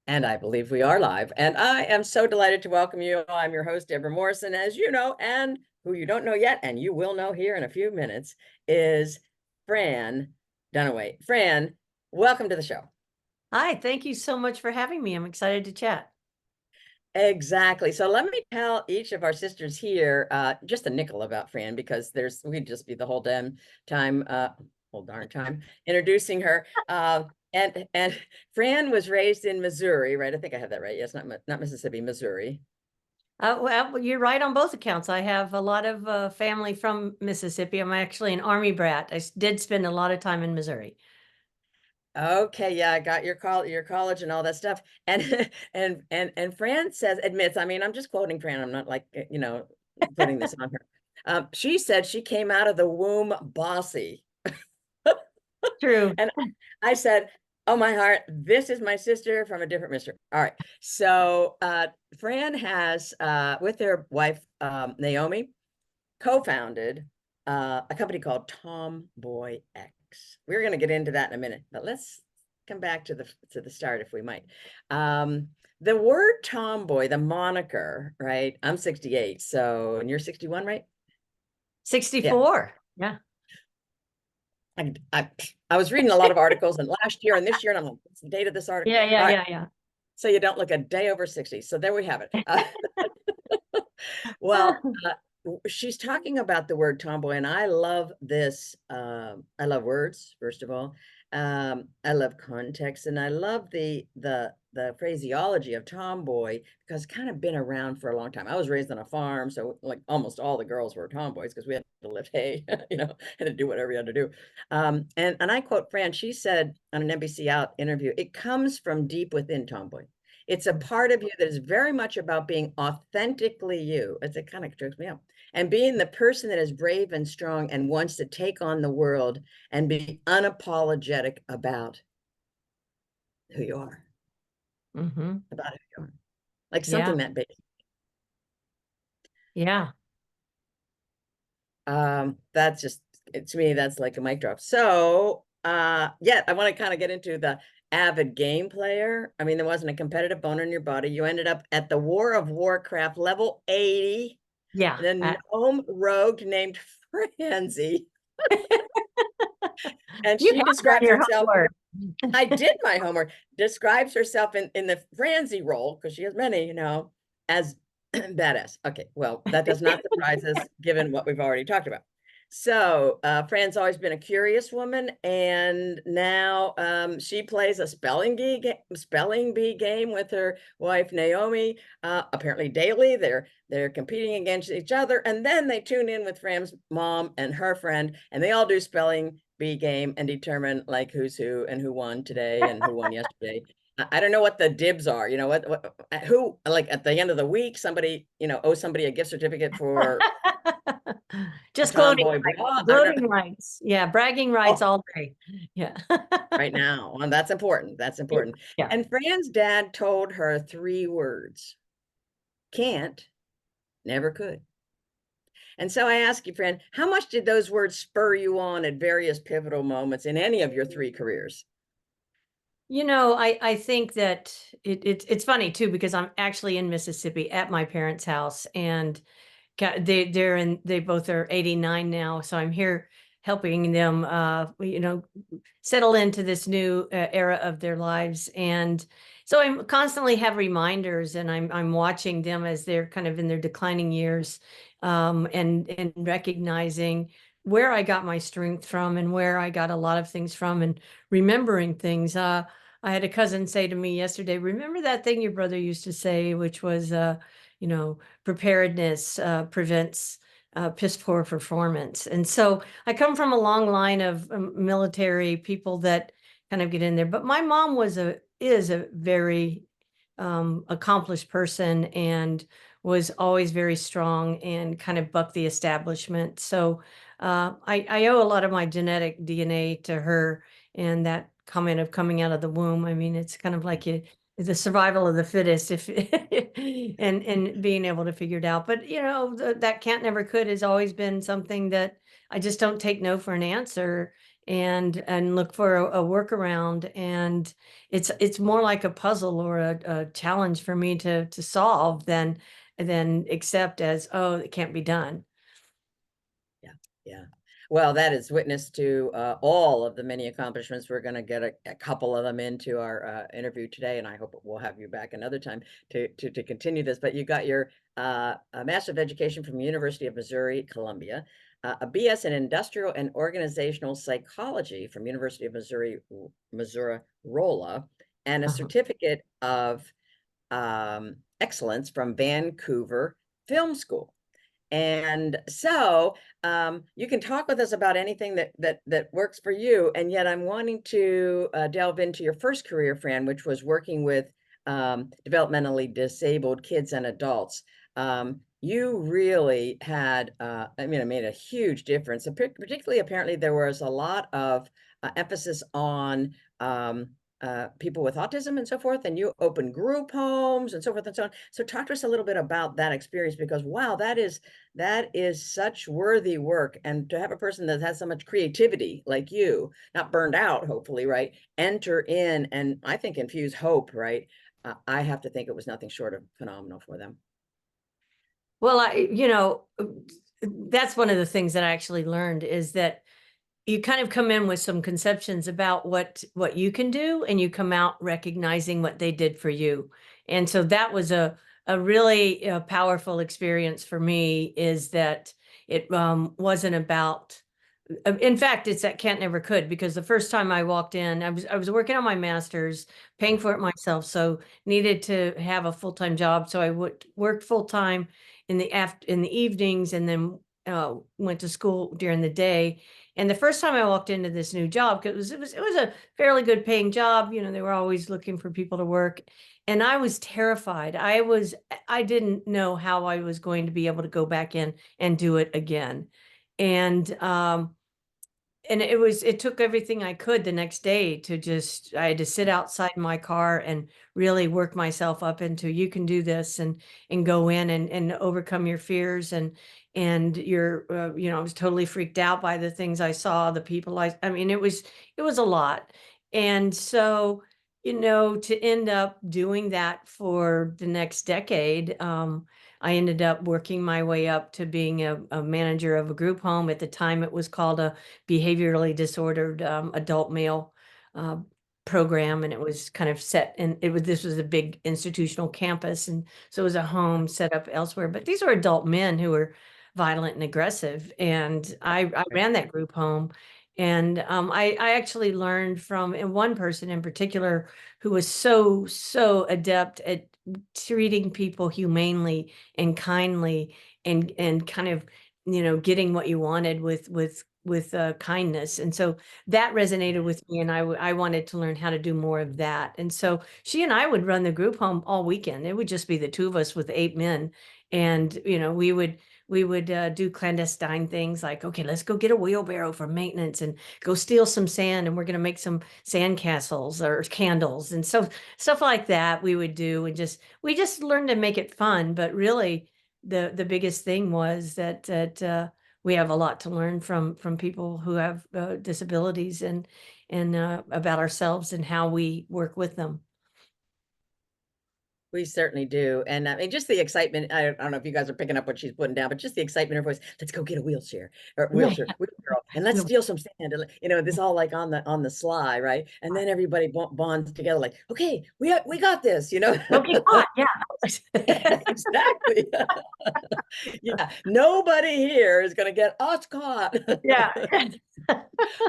And I believe we are live. And I am so delighted to welcome you. I'm your host, Debra Morrison, as you know, and who you don't know yet, and you will know here in a few minutes, is Fran Dunaway. Fran, welcome to the show. Hi, thank you so much for having me. I'm excited to chat. Exactly. So let me tell each of our sisters here just a nickel about Fran, because we'd just be the whole damn time, whole darn time introducing her. And Fran was raised in Missouri, right? I think I have that right. Yes, not Mississippi, Missouri. Well, you're right on both accounts. I have a lot of family from Mississippi. I'm actually an Army brat. Did spend a lot of time in Missouri. Okay, yeah, I got your college and all that stuff. And and Fran admits, I mean, I'm just quoting Fran. I'm not like, putting this on her. She said she came out of the womb bossy. True. And I said, oh my heart, this is my sister from a different mister. All right. So Fran has with her wife Naomi co-founded a company called TomboyX. We're going to get into that in a minute, but let's come back to the start if we might. The word tomboy, the moniker, right? I'm 68, so, and you're 61, right? 64. Yeah. I was reading a lot of articles and last year and this year, and I'm like, what's the date of this article? Yeah. So you don't look a day over 60. So there we have it. Well, she's talking about the word tomboy, and I love this. I love words, first of all. I love context, and I love the phraseology of tomboy, because it's kind of been around for a long time. I was raised on a farm, so like almost all the girls were tomboys because we had to lift hay, and to do whatever you had to do. And I quote Fran. She said on an NBC Out interview, "It comes from deep within tomboy. It's a part of you that is very much about being authentically you." It kind of trips me up. And being the person that is brave and strong and wants to take on the world and be unapologetic about who you are. About who you are. Like something that big. Yeah. That's just, to me, that's like a mic drop. So, yeah, I want to kind of get into the avid game player. I mean, there wasn't a competitive bone in your body. You ended up at the War of Warcraft level 80. Yeah. And a gnome rogue named Franzi. And she describes herself. I did my homework. Describes herself in the Franzi role, because she has many, as badass. Okay, well, that does not surprise us given what we've already talked about. So Fran's always been a curious woman, and now she plays a spelling bee game with her wife Naomi. Apparently daily, they're competing against each other, and then they tune in with Fran's mom and her friend, and they all do spelling bee game and determine like who's who and who won today and who won yesterday. I don't know what the dibs are, who, like at the end of the week, somebody, owes somebody a gift certificate for just gloating rights. Yeah, bragging rights all day. Yeah. Right now. Well, that's important. That's important. Yeah. And Fran's dad told her 3 words: can't, never could. And so I ask you, Fran, how much did those words spur you on at various pivotal moments in any of your 3 careers? I think that it's funny too, because I'm actually in Mississippi at my parents' house, and they both are 89 now, so I'm here helping them settle into this new era of their lives. And so I'm constantly have reminders, and I'm watching them as they're kind of in their declining years, and recognizing where I got my strength from and where I got a lot of things from, and remembering things. I had a cousin say to me yesterday, "Remember that thing your brother used to say, which was, preparedness prevents piss poor performance." And so I come from a long line of military people that kind of get in there. But my mom is a very accomplished person, and was always very strong and kind of bucked the establishment. So I owe a lot of my genetic DNA to her, and that comment of coming out of the womb. I mean, it's kind of like the survival of the fittest, if and being able to figure it out. But that can't never could has always been something that I just don't take no for an answer. and look for a workaround. And it's more like a puzzle or a challenge for me to solve than accept as, oh, it can't be done. Yeah, yeah. Well, that is witness to all of the many accomplishments. We're going to get a couple of them into our interview today, and I hope we'll have you back another time to continue this. But you got your a Master of Education from University of Missouri, Columbia, a BS in Industrial and Organizational Psychology from University of Missouri Rolla, and a Uh-huh. certificate of excellence from Vancouver Film School. And so you can talk with us about anything that works for you. And yet I'm wanting to delve into your first career, Fran, which was working with developmentally disabled kids and adults. You really had, I mean, it made a huge difference. Particularly, apparently, there was a lot of emphasis on people with autism and so forth, and you open group homes and so forth and so on. So talk to us a little bit about that experience, because wow, that is such worthy work. And to have a person that has so much creativity like you, not burned out, hopefully, right, enter in and I think infuse hope, right? I have to think it was nothing short of phenomenal for them. Well, that's one of the things that I actually learned, is that you kind of come in with some conceptions about what you can do, and you come out recognizing what they did for you. And so that was a really powerful experience for me, is that it wasn't about, in fact, it's that can't never could, because the first time I walked in, I was working on my master's, paying Yeah. for it myself, so needed to have a full-time job. So I would work full-time in the evenings, and then went to school during the day. And the first time I walked into this new job, 'cause it was a fairly good paying job, they were always looking for people to work, and I was terrified. I didn't know how I was going to be able to go back in and do it again. And it took everything I could the next day to just, I had to sit outside my car and really work myself up into, you can do this, and go in and overcome your fears, and I was totally freaked out by the things I saw, the people I mean, it was a lot. And so, to end up doing that for the next decade, I ended up working my way up to being a manager of a group home. At the time, it was called a behaviorally disordered adult male uh, program, and it was kind of set, and this was a big institutional campus, and so it was a home set up elsewhere. But these were adult men who were violent and aggressive, and I ran that group home. And I actually learned from, and one person in particular, who was so adept at treating people humanely and kindly, and kind of, getting what you wanted with kindness. And so that resonated with me, and I wanted to learn how to do more of that. And so she and I would run the group home all weekend. It would just be the two of us with 8 men. And we would do clandestine things like, okay, let's go get a wheelbarrow for maintenance and go steal some sand, and we're going to make some sand castles or candles. And so stuff like that we would do, and we just learned to make it fun. But really, the biggest thing was that we have a lot to learn from people who have disabilities, and about ourselves and how we work with them. We certainly do. And I mean, just the excitement. I don't know if you guys are picking up what she's putting down, but just the excitement in her voice. Let's go get a wheelchair or Yeah. wheelbarrow, and let's steal some sand. And, this all like on the sly, right? And then everybody bonds together, like, okay, we got this. Don't get caught. Yeah. Exactly. Yeah, nobody here is going to get us caught. Yeah.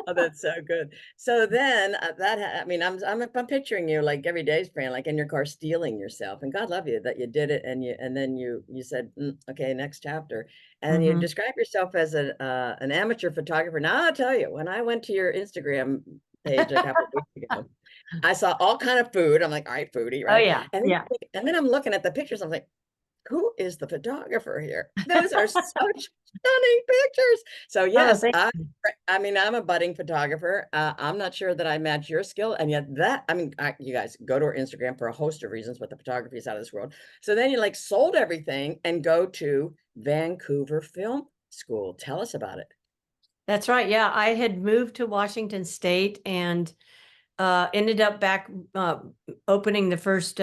Oh, that's so good. So then I mean, I'm picturing you like every day's Fran, like in your car stealing yourself. And God love you that you did it, and then you said, okay, next chapter. And you Hmm. describe yourself as an amateur photographer. Now I'll tell you, when I went to your Instagram page a couple of weeks ago, I saw all kind of food. I'm like, all right, foodie, Oh right? yeah. Yeah. And then I'm looking at the pictures. I'm like, who is the photographer here? Those are such stunning pictures. So Oh, yes, thank I mean, I'm a budding photographer. I'm not sure that I match your skill, and yet I mean, you guys go to her Instagram for a host of reasons, but the photography is out of this world. So then you like sold everything and go to Vancouver Film School. Tell us about it. That's right. Yeah, I had moved to Washington State and ended up back opening the first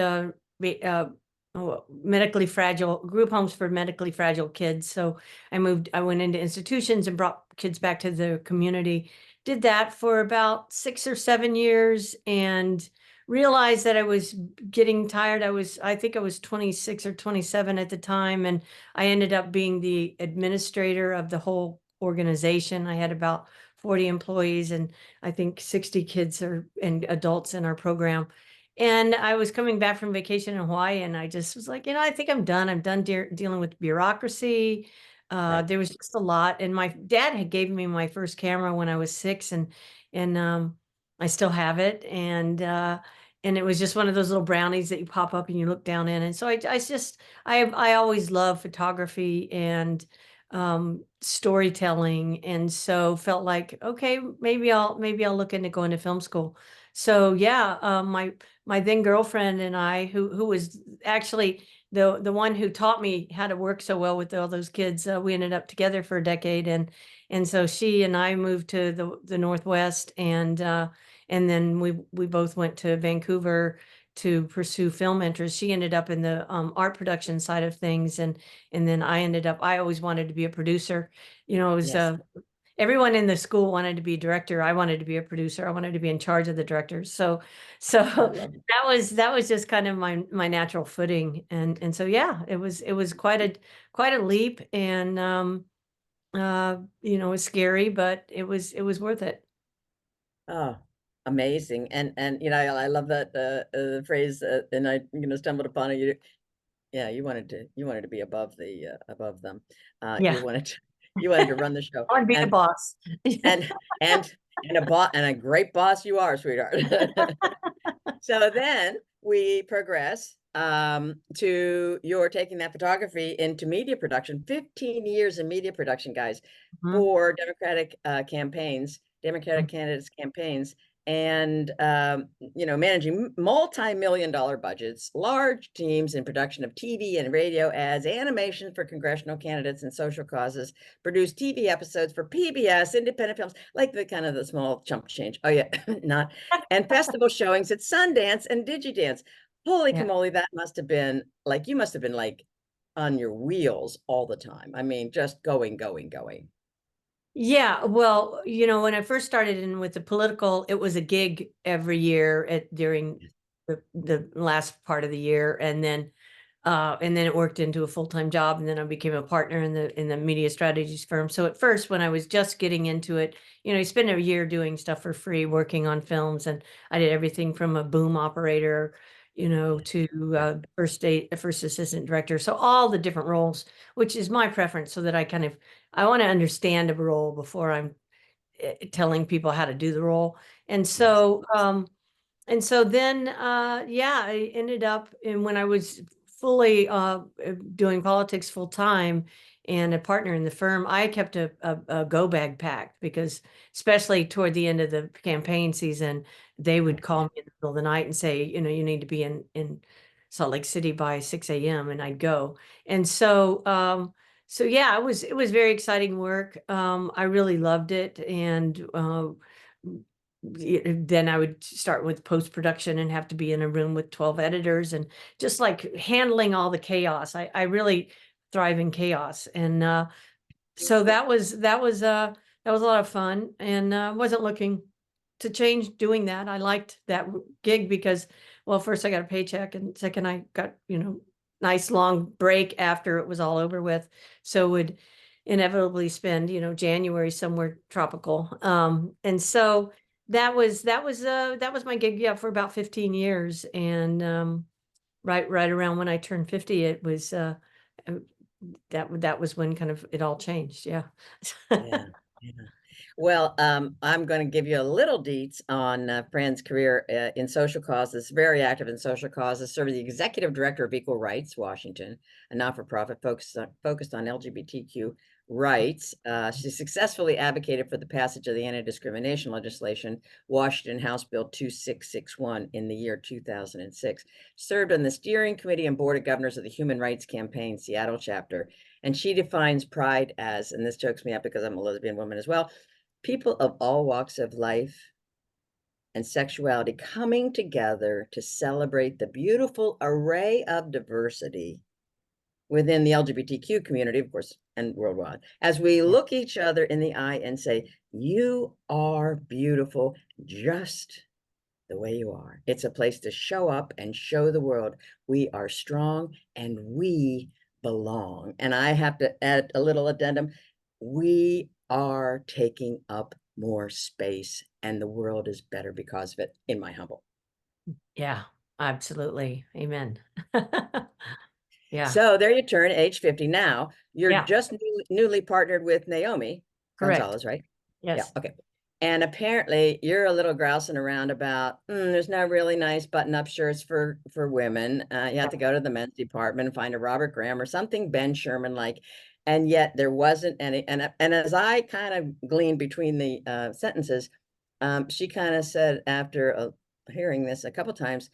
medically fragile group homes for medically fragile kids. So I went into institutions and brought kids back to the community. Did that for about 6 or 7 years and realized that I was getting tired. I think I was 26 or 27 at the time. And I ended up being the administrator of the whole organization. I had about 40 employees and I think 60 kids and adults in our program. And I was coming back from vacation in Hawaii and I just was like, I think I'm done. I'm done dealing with bureaucracy. Right. There was just a lot. And my dad had gave me my first camera when I was 6 and I still have it. And it was just one of those little brownies that you pop up and you look down in. And so I always loved photography and storytelling, and so felt like, okay, maybe I'll look into going to film school. So yeah, my then girlfriend and I, who was actually the one who taught me how to work so well with all those kids, we ended up together for a decade, and so she and I moved to the Northwest, and then we both went to Vancouver to pursue film interest. She ended up in the art production side of things, and then I always wanted to be a producer. It was Yes. everyone in the school wanted to be a director. I wanted to be a producer. I wanted to be in charge of the directors. So I love it. that was just kind of my natural footing. And so yeah, it was quite a leap, and it was scary, but it was worth it. Oh, amazing. And I love that phrase, and I stumbled upon it. Yeah, you wanted to be above them. Yeah. You wanted to run the show. I want to be the And boss. and and and a great boss you are, sweetheart. So then we progress to your taking that photography into media production, 15 years in media production, guys, Mhm. for Democratic candidates campaigns, and managing multi-million dollar budgets, large teams in production of TV and radio ads, animation for congressional candidates and social causes, produced TV episodes for PBS, independent films, like the kind of the small chump change. Oh yeah, not and festival showings at Sundance and Digidance. Holy Yeah. camole, that must have been like you must have been like on your wheels all the time. I mean, just going, going, going. Yeah, well, when I first started in with the political, it was a gig every year during the last part of the year, and then it worked into a full-time job, and then I became a partner in the media strategies firm. So at first, when I was just getting into it, you spend a year doing stuff for free, working on films, and I did everything from a boom operator, to Yeah. first assistant director. So all the different roles, which is my preference, so that I want to understand a role before I'm telling people how to do the role. And Yes. so, then, yeah, I ended up and when I was fully doing politics full time and a partner in the firm, I kept a go bag packed because, especially toward the end of the campaign season, they would Okay. call me in the middle of the night and say, you need to be in Salt Lake City by 6 a.m. and I'd go. And so yeah, it was very exciting work. I really loved it, and then I would start with post production and have to be in a room with 12 editors and just like handling all the chaos. I really thrive in chaos, and so that was a lot of fun, and wasn't looking to change doing that. I liked that gig because, well, first I got a paycheck, and second I got, nice long break after it was all over with. So would inevitably spend, January somewhere tropical. And so that was my gig, yeah, for about 15 years. And right around when I turned 50, it was uh, that was when kind of it all changed. Yeah. Yeah. Yeah. Well, I'm going to give you a little deets on Fran's career in social causes, very active in social causes, served the executive director of Equal Rights Washington, a not-for-profit focused on LGBTQ rights. She successfully advocated for the passage of the anti-discrimination legislation, Washington House Bill 2661 in the year 2006, served on the steering committee and board of governors of the Human Rights Campaign Seattle chapter. And she defines pride as, and this chokes me up because I'm a lesbian woman as well, people of all walks of life and sexuality coming together to celebrate the beautiful array of diversity within the LGBTQ community, of course, and worldwide, as we Yeah. look each other in the eye and say, you are beautiful just the way you are. It's a place to show up and show the world we are strong and we belong. And I have to add a little addendum. We are taking up more space and the world is better because of it, in my humble. Yeah, absolutely. Amen. Yeah. So there you turn, age 50. Now you're Yeah. just newly partnered with Naomi Correct. Gonzalez, right? Yeah, Yes. okay. And apparently you're a little grousing around about, there's no really nice button-up shirts for women. You have to go to the men's department and find a Robert Graham or something Ben Sherman like. And yet there wasn't any. And as I kind of gleaned between the sentences, she kind of said after hearing this a couple times,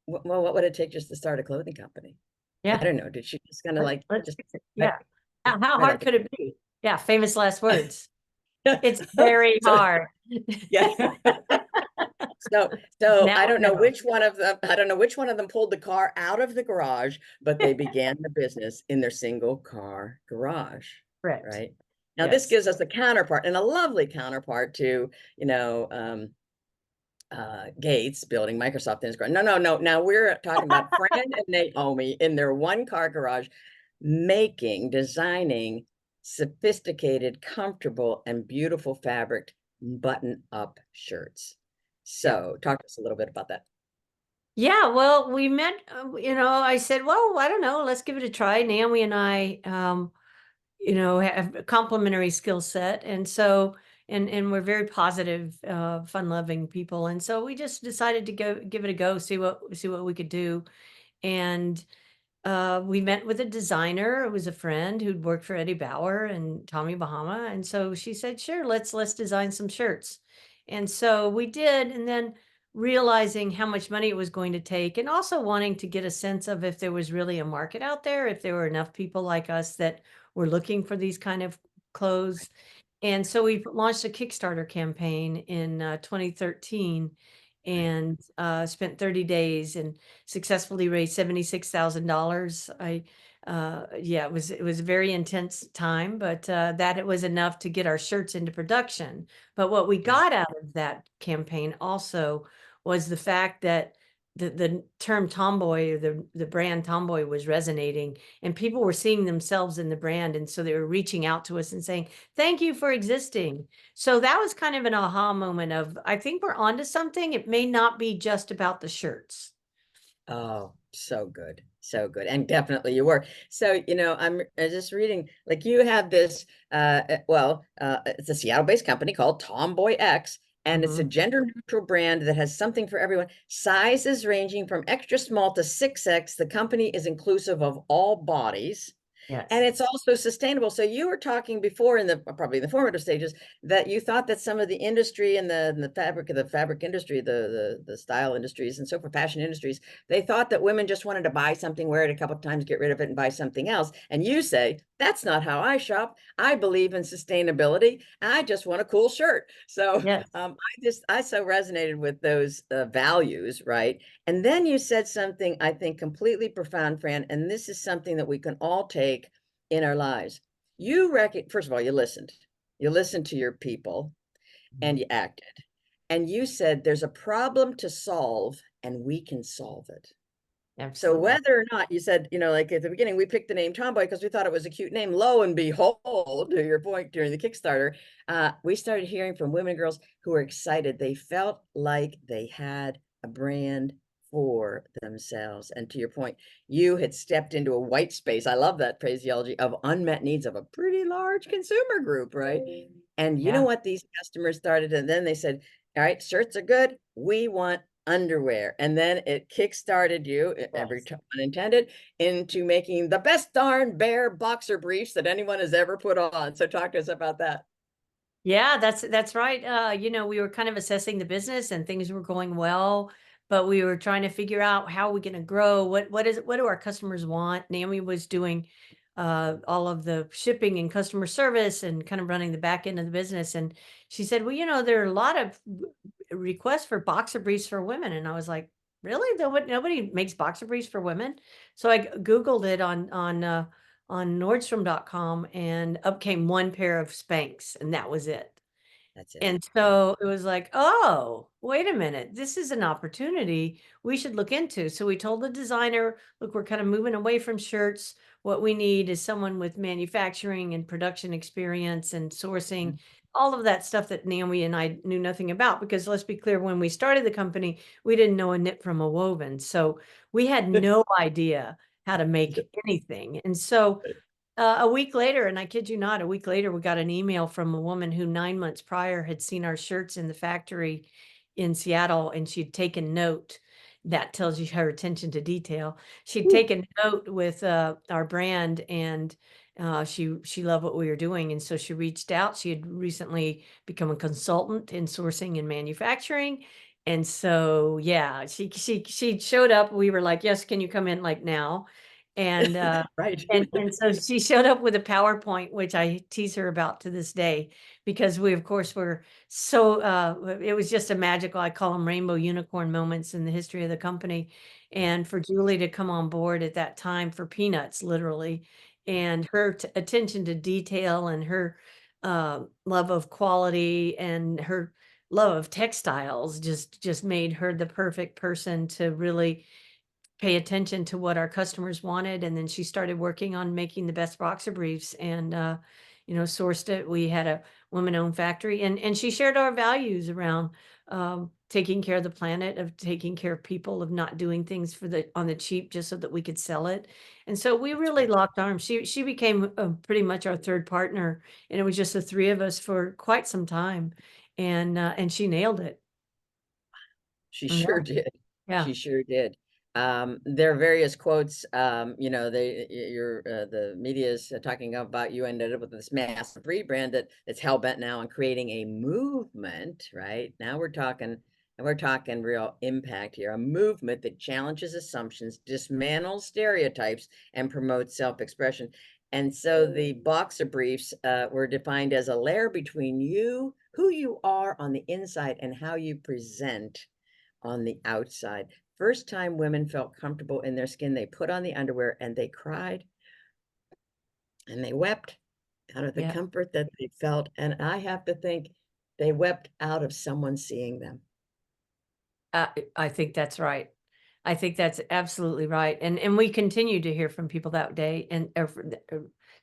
well, what would it take just to start a clothing company? I Yeah. don't know. Did she just kind of like Let's just fix it. right, Yeah. How right out hard the could it be? Yeah. Famous last words. It's so very hard. yeah. So Now I we don't know know. which one of them, I don't know which one of them pulled the car out of the garage, but they began the business in their single car garage, Correct. right? Now this Yes. gives us a counterpart and a lovely counterpart to, you know, Gates building Microsoft things. No. Now we're talking about Fran and Naomi in their one car garage, designing sophisticated, comfortable, and beautiful fabric button up shirts. Yeah. So talk to us a little bit about that. Yeah, well, we met, I said, well, I don't know, let's give it a try. Naomi and I, have a complementary skill set. And so, and we're very positive, fun-loving people. And so we just decided to go give it a go, see what we could do. And we met with a designer. It was a friend who'd worked for Eddie Bauer and Tommy Bahama, and so she said, "Sure, let's design some shirts." And so we did, and then realizing how much money it was going to take, and also wanting to get a sense of if there was really a market out there, if there were enough people like us that were looking for these kind of clothes. And so we launched a Kickstarter campaign in 2013 Right. and spent 30 days and successfully raised $76,000. Yeah, it was a very intense time, but that it was enough to get our shirts into production. But what we Right. got out of that campaign also was the fact that the term tomboy, or the brand tomboy, was resonating, and people were seeing themselves in the brand, and so they were reaching out to us and saying, "Thank you for existing." So that was kind of an aha moment of, I think we're onto something. It may not be just about the shirts. Oh, so good. So good. And definitely you were. So, I'm just reading, like you have this, it's a Seattle-based company called TomboyX, and it's a Mhm. gender neutral brand that has something for everyone. Sizes ranging from extra small to 6X. The company is inclusive of all bodies. And Yes. it's also sustainable. So you were talking before in the probably the formative stages that you thought that some of the industry and the fabric industry, the style industries and so forth, fashion industries, they thought that women just wanted to buy something, wear it a couple of times, get rid of it, and buy something else. And you say, that's not how I shop. I believe in sustainability. I just want a cool shirt. So Yes. I so resonated with those values, right? And then you said something I think completely profound, Fran, and this is something that we can all take in our lives. First of all, you listened. You listened to your people and Mhm. you acted. And you said there's a problem to solve and we can solve it. So Absolutely. whether or not you said, like at the beginning, we picked the name Tomboy because we thought it was a cute name. Lo and behold, to your point during the Kickstarter, we started hearing from women and girls who were excited. They felt like they had a brand for themselves. And to your point, you had stepped into a white space. I love that phraseology of unmet needs of a pretty large consumer group, right? And you know Yeah. what these customers started, and then they said, all right, shirts are good. We want underwear. And then it kickstarted you, every Yes. pun intended, into making the best darn bare boxer briefs that anyone has ever put on. So talk to us about that. Yeah, that's right. We were kind of assessing the business and things were going well, but we were trying to figure out how we're going to grow. What do our customers want? Naomi was doing all of the shipping and customer service and kind of running the back end of the business. And she said, well, there are a lot of requests for boxer briefs for women. And I was like, really? Nobody makes boxer briefs for women. So I Googled it on Nordstrom.com, and up came one pair of Spanx, and that was it. That's it. And Yeah. so it was like, "Oh, wait a minute. This is an opportunity we should look into." So we told the designer, "Look, we're kind of moving away from shirts. What we need is someone with manufacturing and production experience and sourcing, Mhm. all of that stuff that Naomi and I knew nothing about." Because let's be clear, when we started the company, we didn't know a knit from a woven. So we had no idea how to Yeah. make anything. And so a week later, and I kid you not, a week later, we got an email from a woman who 9 months prior had seen our shirts in the factory in Seattle, and she'd taken note. That tells you her attention to detail. She'd Whew. taken note with our brand, and she loved what we were doing, and so she reached out. She had recently become a consultant in sourcing and manufacturing, and so yeah, she showed up. We were like, "Yes, can you come in like now?" And Right. and so she showed up with a PowerPoint, which I tease her about to this day, because we, of course, were so, it was just a magical, I call them rainbow unicorn moments in the history of the company. Yeah. And for Julie to come on board at that time for peanuts, literally, and her attention to detail and her love of quality and her love of textiles just made her the perfect person to really pay attention to what our customers wanted. And then she started working on making the best boxer briefs, and sourced it. We had a woman-owned factory, and she shared our values around taking care of the planet, of taking care of people, of not doing things for the on the cheap just so that we could sell it. And so we That's really right. locked arms. She became pretty much our third partner, and it was just the three of us for quite some time, and she nailed it. She Yeah, sure did. yeah, She sure did. There are various quotes, the media is talking about you ended up with this massive rebrand that's hell bent now on creating a movement, right? Now we're talking real impact here, a movement that challenges assumptions, dismantles stereotypes, and promotes self-expression. And so the boxer briefs were defined as a layer between you, who you are on the inside, and how you present on the outside. First time women felt comfortable in their skin, they put on the underwear and they cried and they wept out of the yeah. comfort that they felt. And I have to think they wept out of someone seeing them. I think that's right. I think that's absolutely right, and we continue to hear from people that day, and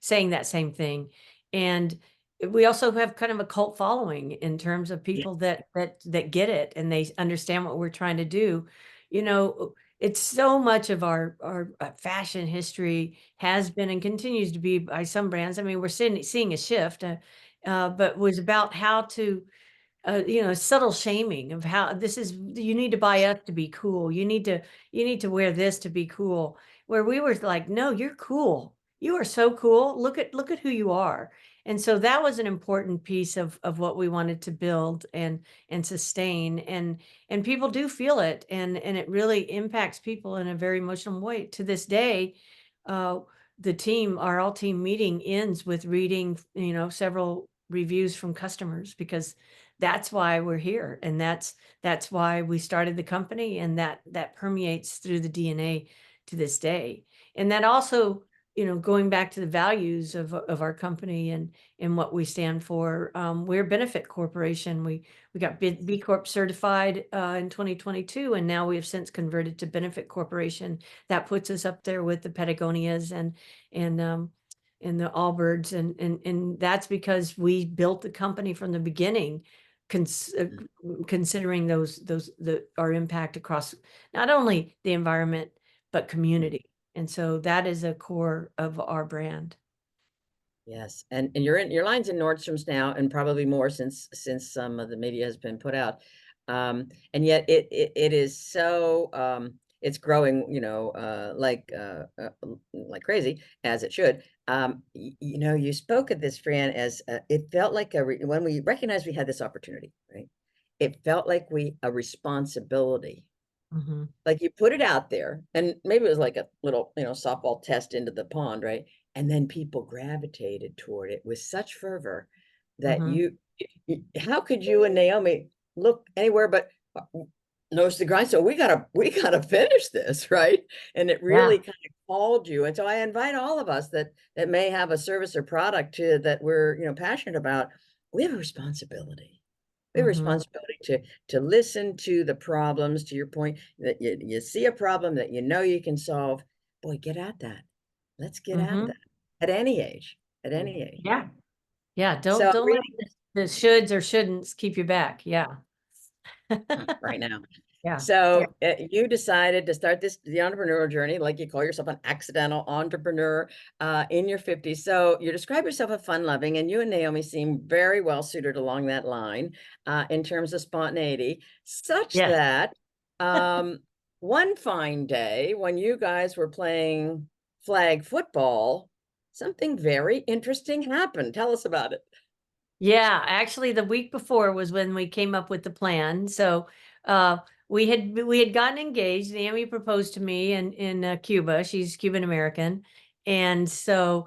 saying that same thing. And we also have kind of a cult following in terms of Yeah. people that get it, and they understand what we're trying to do. It's so much of our fashion history has been and continues to be by some brands. I mean, we're seeing a shift, but was about how to subtle shaming of how this is you need to buy us to be cool. You need to wear this to be cool. Where we were like, no, you're cool. You are so cool. Look at who you are. And so that was an important piece of what we wanted to build and sustain. And people do feel it, and it really impacts people in a very emotional way. To this day, uh our all team meeting ends with reading, several reviews from customers, because that's why we're here, and that's why we started the company, and that permeates through the DNA to this day. And that also, going back to the values of our company and what we stand for, we're a benefit corporation. We got B Corp certified in 2022, and now we have since converted to benefit corporation. That puts us up there with the Patagonias and the Allbirds, and that's because we built the company from the beginning, cons Mm, considering our impact across not only the environment, but mm. community. And so that is a core of our brand. Yes, and your line's in Nordstrom's now, and probably more since some of the media has been put out. And yet it is so it's growing, like crazy as it should. You spoke of this, Fran, as it felt like when we recognized we had this opportunity, right? It felt like a responsibility, Mhm. like you put it out there, and maybe it was like a little, softball test into the pond, right? And then people gravitated toward it with such fervor that Mhm. how could you and Naomi look anywhere but nose to the grind? So we gotta finish this, right? And it really Yeah. kind of called you. And so I invite all of us that may have a service or product that we're, passionate about. We have a responsibility. We have a Mhm. responsibility to listen to the problems, to your point, that you see a problem that you can solve. Boy, get at that. Let's get at Mhm. that at any age, at any age. Yeah. Yeah, So don't let reading the shoulds or shouldn'ts keep you back. Yeah. right now. Yeah. Yeah. So you decided to start the entrepreneurial journey, like you call yourself an accidental entrepreneur in your 50s. So you describe yourself as fun loving, and you and Naomi seem very well suited along that line in terms of spontaneity, such Yes. that um, one fine day when you guys were playing flag football, something very interesting happened. Tell us about it. Yeah, actually the week before was when we came up with the plan. So, uh, we had gotten engaged. Naomi proposed to me in Cuba. She's Cuban American. And so,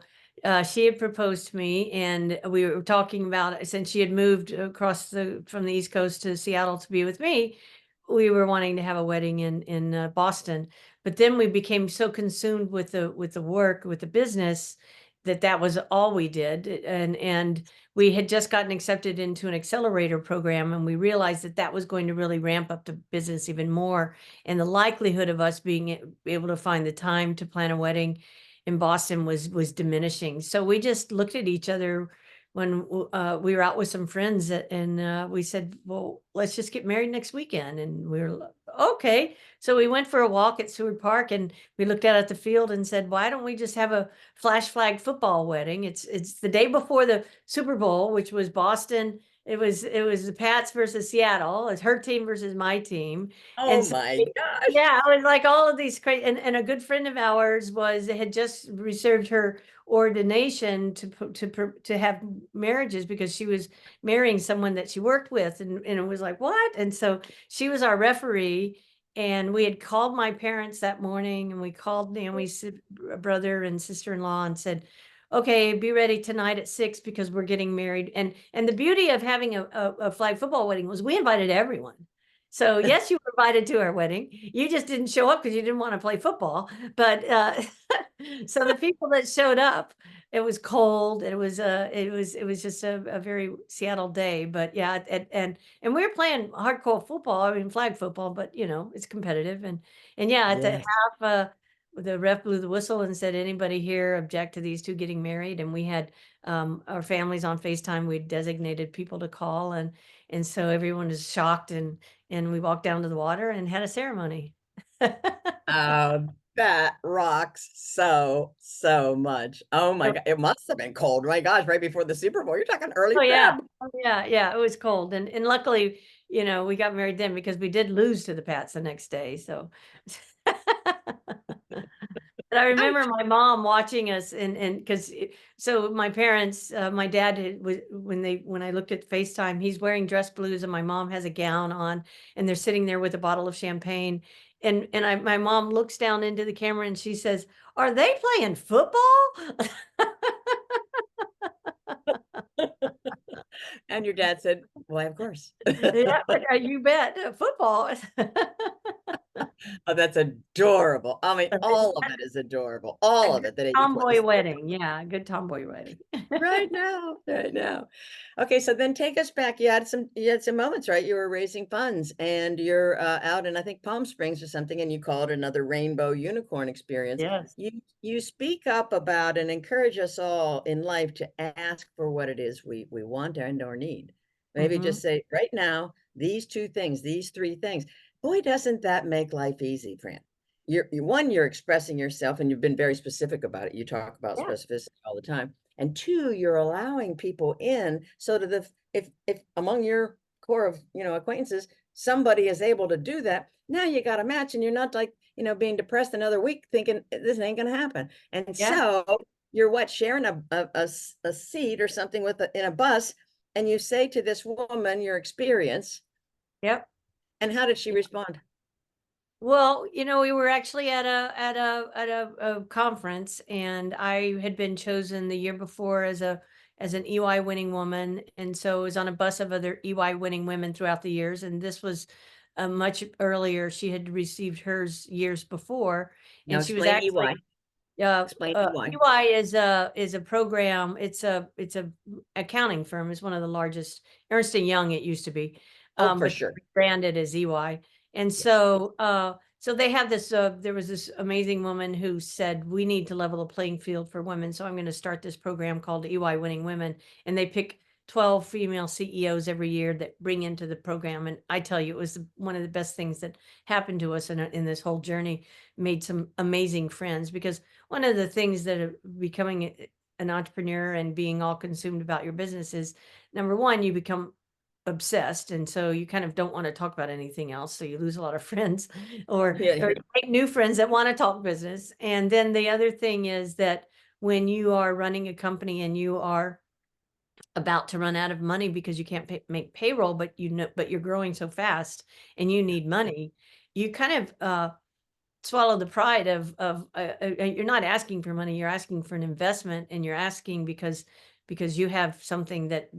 she had proposed to me, and we were talking about it since she had moved across from the East Coast to Seattle to be with me. We were wanting to have a wedding in Boston. But then we became so consumed with the work, with the business, that was all we did. And we had just gotten accepted into an accelerator program, and we realized that that was going to really ramp up the business even more, and the likelihood of us being able to find the time to plan a wedding in Boston was diminishing. So we just looked at each other when we were out with some friends, and we said, well, let's just get married next weekend. And we were okay. So we went for a walk at Seward Park, and we looked out at the field and said, why don't we just have a flash flag football wedding? It's the day before the Super Bowl, which was Boston. It was the Pats versus Seattle. It's her team versus my team. Oh And so my gosh. yeah, I was like all of these crazy, and a good friend of ours had just reserved her ordination to have marriages because she was marrying someone that she worked with, and it was like, what? And so she was our referee, and we had called my parents that morning, and we called Naomi's brother and sister-in-law and said, okay, be ready tonight at 6 because we're getting married. And the beauty of having a flag football wedding was we invited everyone. So yes, you were invited to our wedding. You just didn't show up because you didn't want to play football. But so the people that showed up, it was cold. It was just a very Seattle day. But yeah, and we were playing hardcore football. I mean flag football, but it's competitive. And yeah, at the Yes. half, the ref blew the whistle and said, anybody here object to these two getting married? And we had our families on FaceTime. We designated people to call, and so everyone is shocked, and we walked down to the water and had a ceremony. That rocks so much. Oh my God. It must have been cold. My gosh, right before the Super Bowl. You're talking early Oh, yeah. Feb. Oh, yeah, yeah, it was cold, and luckily, we got married then because we did lose to the Pats the next day, so but I remember Ouch. my mom watching us, and because so my parents, my dad was when I looked at FaceTime, he's wearing dress blues and my mom has a gown on, and they're sitting there with a bottle of champagne, and my mom looks down into the camera and she says, "Are they playing football?" And your dad said, why, of course. Yeah, you bet, football. Oh, that's adorable. I mean, all of it is adorable. A All of good it, the day before the tomboy Super wedding, Bowl. yeah, a good tomboy wedding. Right now, right now. Okay, so then take us back. You had some moments, right? You were raising funds and you're out in I think Palm Springs or something, and you call it another rainbow unicorn experience. Yes. You speak up about and encourage us all in life to ask for what it is we want and or need. Maybe Mhm. just say right now, these two things, these three things. Boy, doesn't that make life easy, Fran? You're expressing yourself and you've been very specific about it. You talk about Yeah, specificity all the time. And two, you're allowing people in so that if among your core of acquaintances, somebody is able to do that, now you got a match and you're not like, being depressed another week thinking this ain't gonna happen. And yeah, so you're sharing a seat or something in a bus, and you say to this woman your experience, yep. and how did she respond? Well, we were actually a conference, and I had been chosen the year before as an EY winning woman, and so I was on a bus of other EY winning women throughout the years, and this was much earlier. She had received hers years before, Now and she was explain actually EY. Explain EY. EY is a program. It's a accounting firm. It's one of the largest. Ernst and Young, it used to be, Oh, for but sure. branded as EY. And Yes. so they have this. There was this amazing woman who said we need to level the playing field for women. So I'm going to start this program called EY Winning Women, and they pick 12 female CEOs every year that bring into the program. And I tell you, it was one of the best things that happened to us in this whole journey. Made some amazing friends because one of the things that becoming an entrepreneur and being all consumed about your business is number one, you become obsessed. And so you kind of don't want to talk about anything else. So you lose a lot of friends Yeah, or yeah. you make new friends that want to talk business. And then the other thing is that when you are running a company and you are about to run out of money because you can't make payroll, but you're growing so fast and you need money, you kind of, swallow the pride of you're not asking for money, you're asking for an investment, and you're asking because you have something that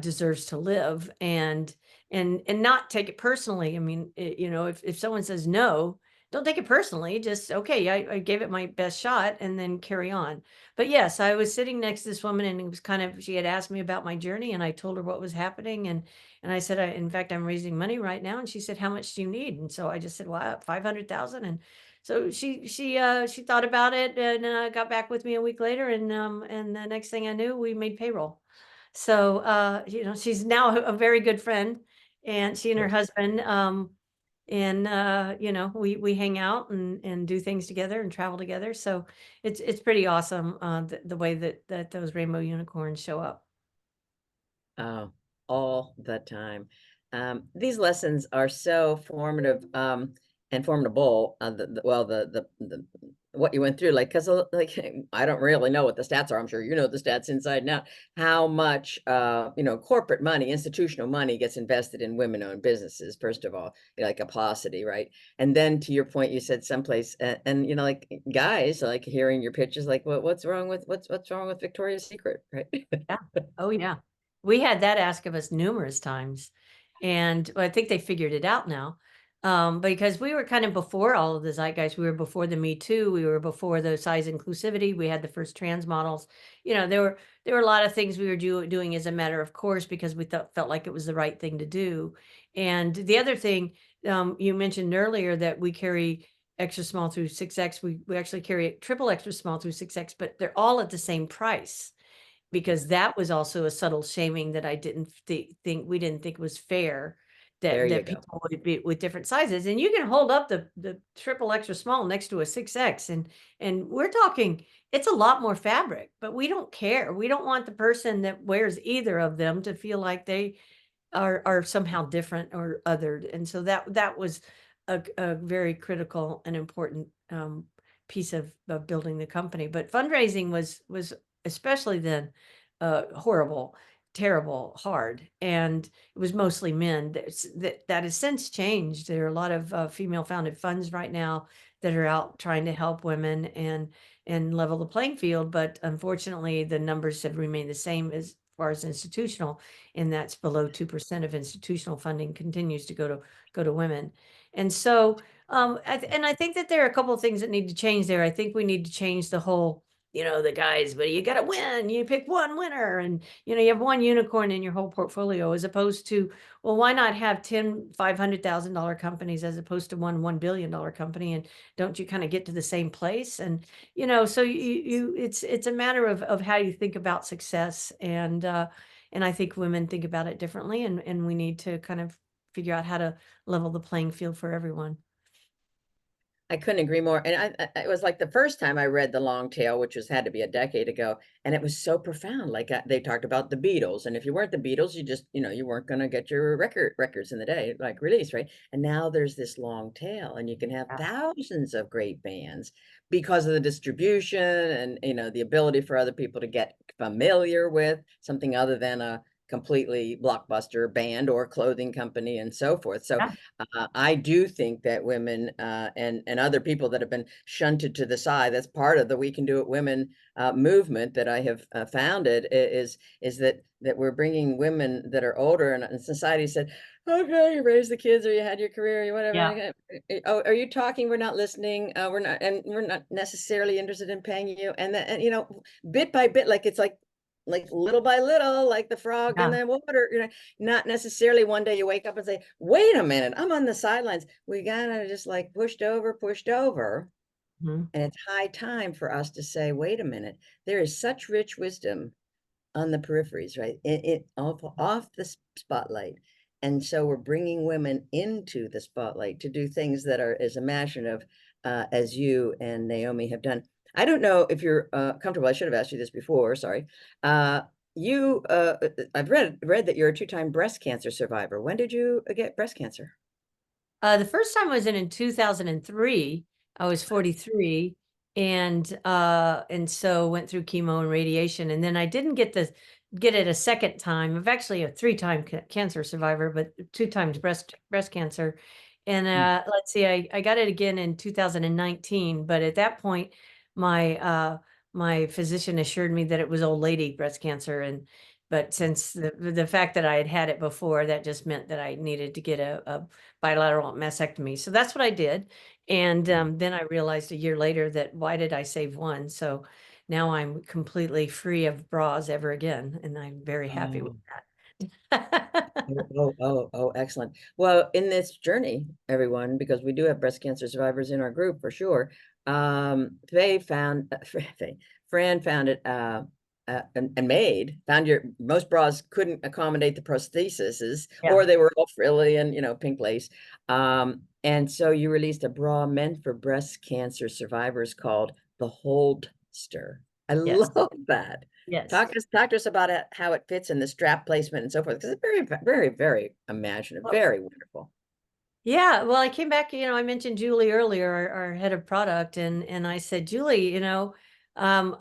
deserves to live, and not take it personally. I mean, if someone says no, don't take it personally. Just okay, I gave it my best shot, and then carry on. But yes, I was sitting next to this woman, and it was kind of she had asked me about my journey, and I told her what was happening, and I said, in fact, I'm raising money right now. And she said, how much do you need? And so I just said, well, 500,000. And so she thought about it and got back with me a week later. And the next thing I knew, we made payroll. So, she's now a very good friend, and she and her Good. husband, we hang out and do things together and travel together. So it's pretty awesome, the way that those rainbow unicorns show up. Oh, all the time. These lessons are so formative, and formidable. Well, the what you went through, like, because like I don't really know what the stats are. I'm sure you know the stats inside and out. How much, corporate money, institutional money gets invested in women-owned businesses. First of all, like a paucity, right? And then to your point, you said someplace, and like guys, like hearing your pitches, like what's wrong with Victoria's Secret, right? Yeah. Oh, yeah. We had that asked of us numerous times, and I think they figured it out now, because we were kind of before all of the zeitgeist. We were before the Me Too. We were before the size inclusivity. We had the first trans models. There were a lot of things we were doing as a matter of course because we felt like it was the right thing to do. And the other thing, you mentioned earlier that we carry extra small through 6X. We actually carry triple extra small through 6X, but they're all at the same price. Because that was also a subtle shaming that I didn't think we didn't think was fair, There you that go. people would be with different sizes, and you can hold up the triple extra small next to a 6X, and we're talking it's a lot more fabric, but we don't care. We don't want the person that wears either of them to feel like they are somehow different or othered, and so that was a very critical and important, piece of building the company. But fundraising was especially then, horrible, terrible, hard, and it was mostly men. That has since changed. There are a lot of, female-founded funds right now that are out trying to help women and level the playing field, but unfortunately, the numbers have remained the same as far as institutional, and that's below 2% of institutional funding continues to go to women. And so, I think that there are a couple of things that need to change there. I think we need to change the whole, the guys, but you got to win. You pick one winner, and you have one unicorn in your whole portfolio, as opposed to, well, why not have 10 $500,000 companies as opposed to one $1 billion company, and don't you kind of get to the same place? And so it's a matter of how you think about success, and I think women think about it differently, and we need to kind of figure out how to level the playing field for everyone. I couldn't agree more. And it was like the first time I read The Long Tail, which had to be a decade ago, and it was so profound. Like they talked about the Beatles, and if you weren't the Beatles, you just, you weren't going to get your records in the day, like release, right? And now there's this long tail, and you can have Yeah. thousands of great bands because of the distribution and the ability for other people to get familiar with something other than a completely blockbuster band or clothing company and so forth. So Yeah. I do think that women and other people that have been shunted to the side, that's part of the We Can Do It Women movement that I have founded, is that we're bringing women that are older, and society said, okay, you raised the kids or you had your career or Yeah. whatever. Oh, are you talking? We're not listening. We're not necessarily interested in paying you. And then, and, bit by bit, like it's like little by little, like the frog in Yeah. the water, not necessarily one day you wake up and say, wait a minute, I'm on the sidelines. We gotta just like pushed over. Mhm. And it's high time for us to say, wait a minute, there is such rich wisdom on the peripheries, right? It off the spotlight. And so we're bringing women into the spotlight to do things that are as imaginative as you and Naomi have done. I don't know if you're comfortable. I should have asked you this before. Sorry. You, I've read that you're a two-time breast cancer survivor. When did you get breast cancer? The first time was in 2003. I was 43, and so went through chemo and radiation, and then I didn't get it a second time. I'm actually a three-time cancer survivor, but two times breast cancer. And Mm. let's see, I got it again in 2019, but at that point, my my physician assured me that it was old lady breast cancer, and but since the fact that I had had it before, that just meant that I needed to get a bilateral mastectomy. So that's what I did. And then I realized a year later that why did I save one? So now I'm completely free of bras ever again. And I'm very happy with Oh. that. Oh, excellent. Well, in this journey, everyone, because we do have breast cancer survivors in our group for sure. Faye found, Fran found it, and found your, most bras couldn't accommodate the prostheses, Yeah. or they were all frilly and, pink lace. And so you released a bra meant for breast cancer survivors called the Holdster. I Yes. love that. Yes. Talk to us about it, how it fits in the strap placement and so forth, because it's very, very, very imaginative, Well, very wonderful. yeah, well, I came back, I mentioned Julie earlier, our head of product, and I said, Julie, I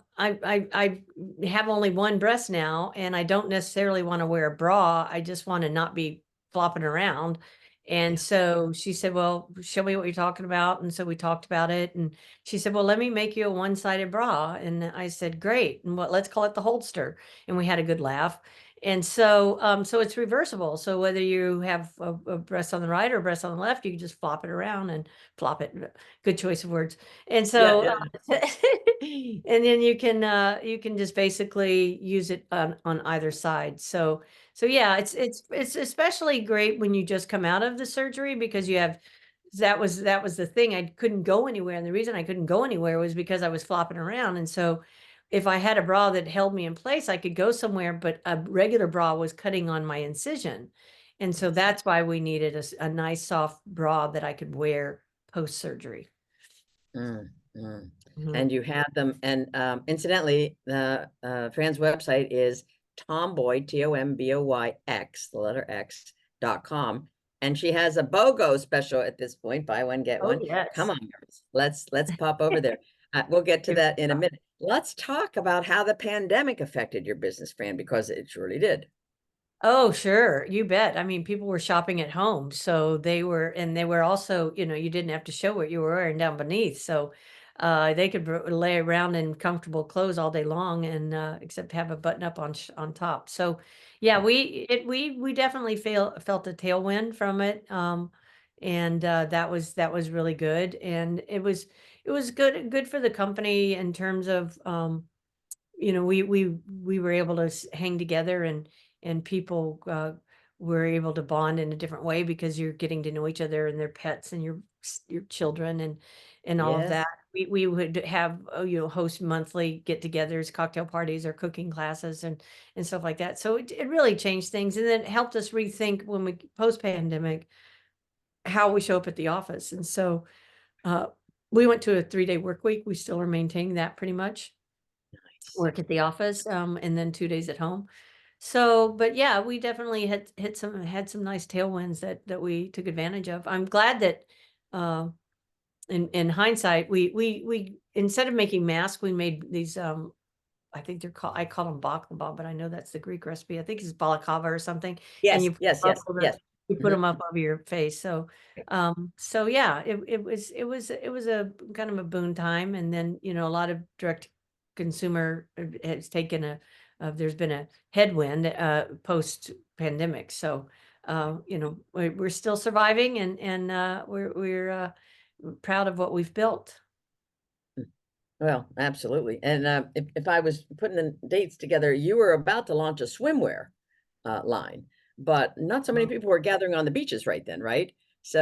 have only one breast now, and I don't necessarily want to wear a bra. I just want to not be flopping around. And Yeah. so she said, well, show me what you're talking about. And so we talked about it, and she said, well, let me make you a one-sided bra. And I said, great. And let's call it the Holster. And we had a good laugh. And so, so it's reversible. So whether you have a breast on the right or a breast on the left, you can just flop it around and flop it. Good choice of words. And Yeah, so, yeah. and then you can just basically use it on either side. So yeah, it's especially great when you just come out of the surgery because you have that was the thing. I couldn't go anywhere, and the reason I couldn't go anywhere was because I was flopping around, and so if I had a bra that held me in place, I could go somewhere, but a regular bra was cutting on my incision. And so Yes. that's why we needed a nice soft bra that I could wear post-surgery. Mm, mm. Mhm. And you have them, and incidentally, the Fran's website is Tomboy, TOMBOYX, the letter X.com. And she has a BOGO special at this point, buy one, get Oh, one. Come yes. on, girls, let's pop over there. We'll get to Give it that a in a shot. minute. Let's talk about how the pandemic affected your business, Fran, because it surely did. Oh, sure. You bet. I mean, people were shopping at home. So they were also, you didn't have to show what you were wearing down beneath. So they could lay around in comfortable clothes all day long and except have a button up on top. So yeah, we definitely felt a tailwind from it. And that was really good. And it was good for the company in terms of we were able to hang together and people were able to bond in a different way because you're getting to know each other and their pets and your children and all of Yes. that. We would have host monthly get-togethers, cocktail parties, or cooking classes and stuff like that. So it really changed things, and then it helped us rethink when we post-pandemic how we show up at the office. And so uh, we went to a 3-day work week. We still are maintaining that pretty much, Nice. work at the office, and then 2 days at home. So, but yeah, we definitely had some nice tailwinds that we took advantage of. I'm glad that, uh, in hindsight, we instead of making masks, we made these, I think they're called, I call them baklava, but I know that's the Greek recipe. I think it's balaclava or something. And Yes, you put yes, 'em up yes, over, yes. you put Mhm. them up over your face. So, so yeah, it was a kind of a boon time. And then, a lot of direct consumer has taken there's been a headwind, post pandemic. So, we're still surviving, and we're proud of what we've built. Well, absolutely, and, if I was putting the dates together, you were about to launch a swimwear, line, but not so many Uh, people were gathering on the beaches right then, right?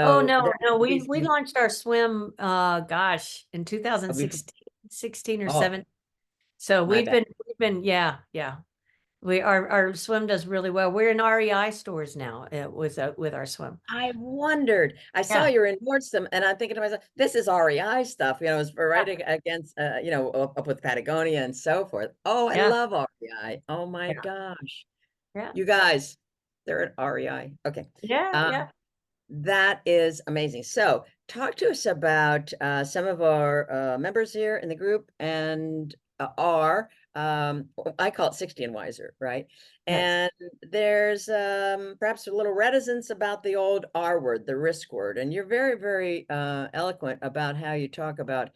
Oh, So, no, there no, had to we be we some launched our swim, gosh, in we 2016 or oh, 7. So my bad. we've been, yeah, yeah. Our swim does really well. We're in REI stores now, with our swim. I wondered. I saw Yeah, you were in Nordstrom, and I'm thinking to myself, "This is REI stuff," it's for right yeah, against, up with Patagonia and so forth. Oh, I yeah, love REI. Oh my yeah, gosh. yeah, You guys, they're at REI. Okay. yeah, Um yeah. That is amazing. So, talk to us about some of our members here in the group and I call it 60 and wiser, right? Yes. And there's perhaps a little reticence about the old R word, the risk word. And you're very, very eloquent about how you talk about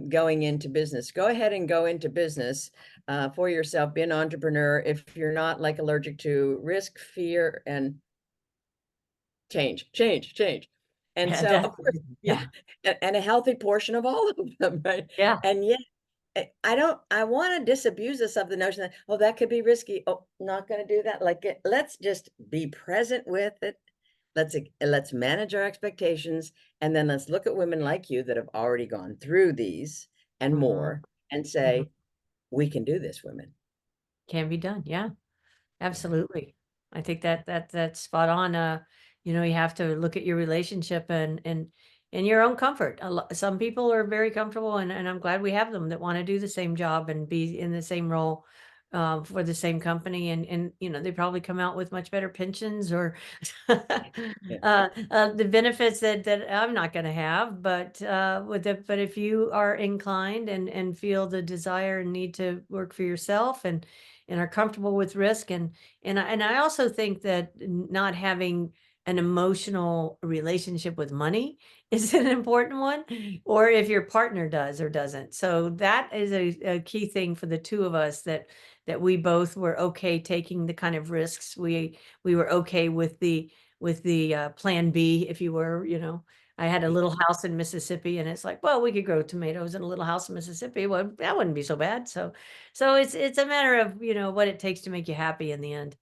going into business. Go ahead and go into business for yourself. Be an entrepreneur if you're not like allergic to risk, fear, and change, change, change. And Yeah, so, of course, definitely. yeah, Yeah, and a healthy portion of all of them, right? yeah. And yet, I wanna disabuse us of the notion that, "Oh, that could be risky. Oh, not gonna do that." Like, let's just be present with it. Let's manage our expectations, and then let's look at women like you that have already gone through these and Mhm, more and mhm. say, "We can do this, women." Can be done. Yeah. Yeah, Absolutely. I think that's spot on. You have to look at your relationship and your own comfort. Some people are very comfortable, and I'm glad we have them that want to do the same job and be in the same role, for the same company, and they probably come out with much better pensions or yeah, the benefits that I'm not going to have. But if you are inclined and feel the desire and need to work for yourself and are comfortable with risk, and I also think that not having an emotional relationship with money is an important one, or if your partner does or doesn't. So that is a key thing for the two of us, that we both were okay taking the kind of risks. We were okay with the plan B, if you were, I had a right. little house in Mississippi, and it's like, well, we could grow tomatoes in a little house in Mississippi. Well, that wouldn't be so bad. So it's a matter of, what it takes to make you happy in the end.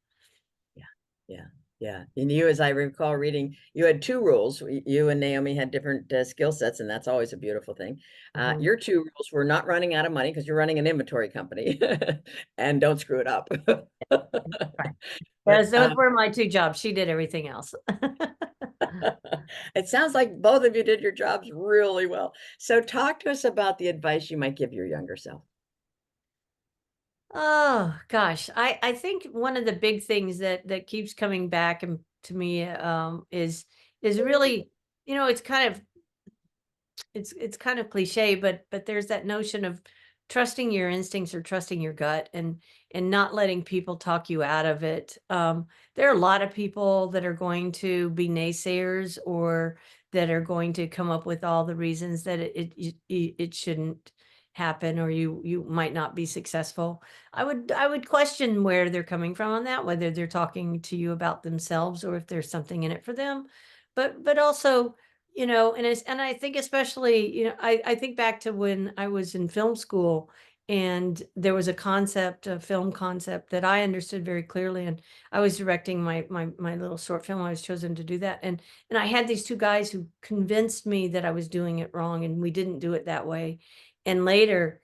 Yeah, yeah, yeah. And you, as I recall reading, you had 2 rules. You and Naomi had different, skill sets, and that's always a beautiful thing. Mhm. Your 2 rules were not running out of money because 'cause you're running an inventory company, and don't screw it up. Right. But, Those were my 2 jobs. She did everything else. it sounds like both of you did your jobs really well. So talk to us about the advice you might give your younger self. Oh gosh, I think one of the big things that keeps coming back and to me, is really, it's kind of cliche, but there's that notion of trusting your instincts or trusting your gut, and not letting people talk you out of it. There are a lot of people that are going to be naysayers, or that are going to come up with all the reasons that it shouldn't happen, or you might not be successful. I would question where they're coming from on that, whether they're talking to you about themselves or if there's something in it for them. But also, and I think especially, I think back to when I was in film school, and there was a film concept that I understood very clearly, and I was directing my little short film. I was chosen to do that, and I had these two guys who convinced me that I was doing it wrong, and we didn't do it that way. And later,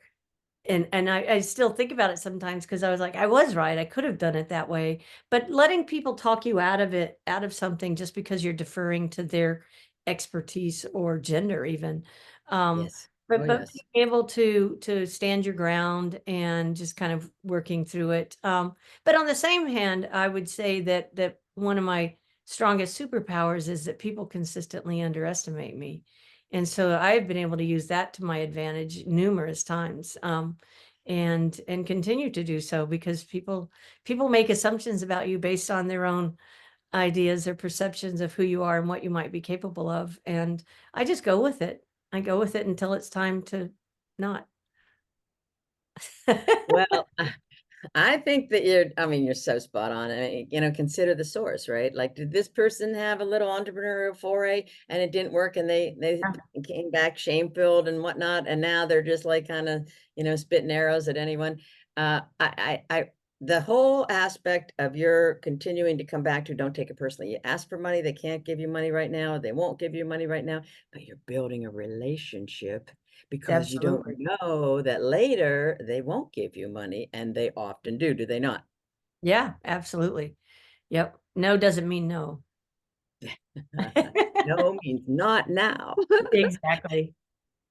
and I still think about it sometimes, because I was like, I was right. I could have done it that way. But letting people talk you out of it, out of something, just because you're deferring to their expertise or gender even. Um, Yes. Oh, but yes. being able to stand your ground and just kind of working through it. But on the same hand, I would say that one of my strongest superpowers is that people consistently underestimate me. And so I've been able to use that to my advantage numerous times. and continue to do so, because people make assumptions about you based on their own ideas or perceptions of who you are and what you might be capable of. And I just go with it. I go with it until it's time to not. Well, I think that I mean, you're so spot on. Consider the source, right? Like, did this person have a little entrepreneurial foray and it didn't work and they came back shame-filled and whatnot, and now they're just like kind of, spitting arrows at anyone. The whole aspect of your continuing to come back to, don't take it personally. You ask for money, they can't give you money right now, they won't give you money right now, but you're building a relationship because you don't Absolutely. know that later they won't give you money, and they often do they not? Yeah, absolutely. Yep. No doesn't mean no. No means not now. Exactly.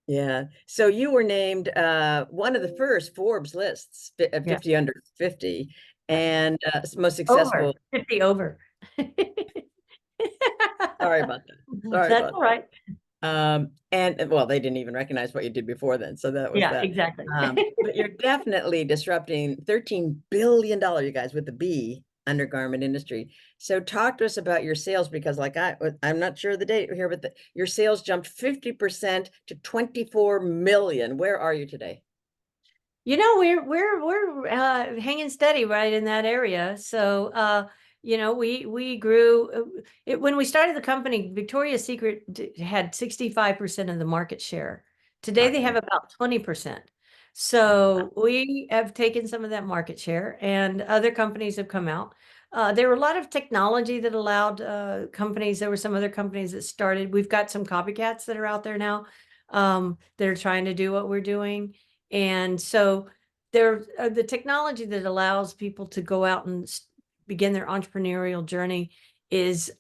Yeah. So you were named one of the first Forbes lists, Yeah. 50 under 50, Yeah. and most Over. successful. 50 over. Sorry about that. Sorry That's about all that. right. And well, they didn't even recognize what you did before then. So that was Yeah, that. exactly. But you're definitely disrupting $13 billion, you guys, with the B undergarment industry. So talk to us about your sales, because like I'm not sure the date here, but your sales jumped 50% to 24 million. Where are you today? We're hanging steady right in that area. So, we grew when we started the company. Victoria's Secret had 65% of the market share. Today they have Awesome. about 20%. Oh, wow. So we have taken some of that market share, and other companies have come out. There were a lot of technology that allowed companies. There were some other companies that started. We've got some copycats that are out there now, that are trying to do what we're doing. And so there, the technology that allows people to go out and begin their entrepreneurial journey is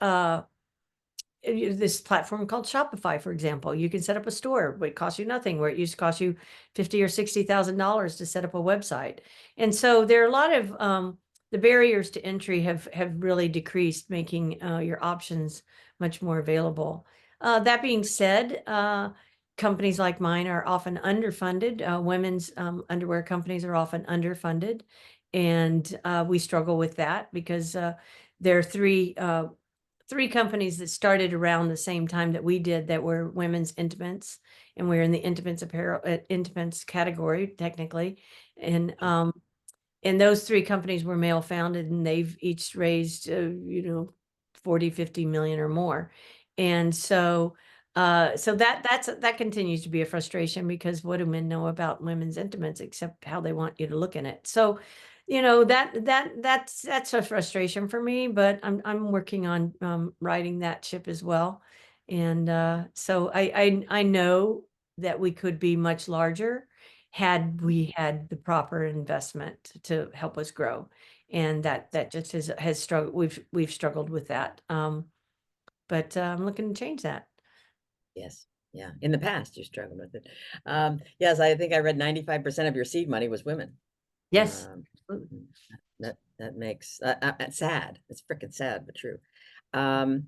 this platform called Shopify, for example. You can set up a store, but it costs you nothing, where it used to cost you 50 or $60,000 to set up a website. And so there are a lot of the barriers to entry have really decreased, making your options much more available. That being said, companies like mine are often underfunded. Women's underwear companies are often underfunded, and we struggle with that because there are three companies that started around the same time that we did, that were women's intimates, and we're in the intimates apparel, intimates category technically. And those three companies were male founded, and they've each raised 40, 50 million or more. And so that continues to be a frustration, because what do men know about women's intimates except how they want you to look in it? So, that's a frustration for me, but I'm working on riding that ship as well. And so I know that we could be much larger had we had the proper investment to help us grow. And that just has struggled. We've struggled with that. But I'm looking to change that. Yes. Yeah. In the past, you struggled with it. Yes, I think I read 95% of your seed money was women. Yes. Um, Absolutely. that makes sad. It's freaking sad, but true. Um,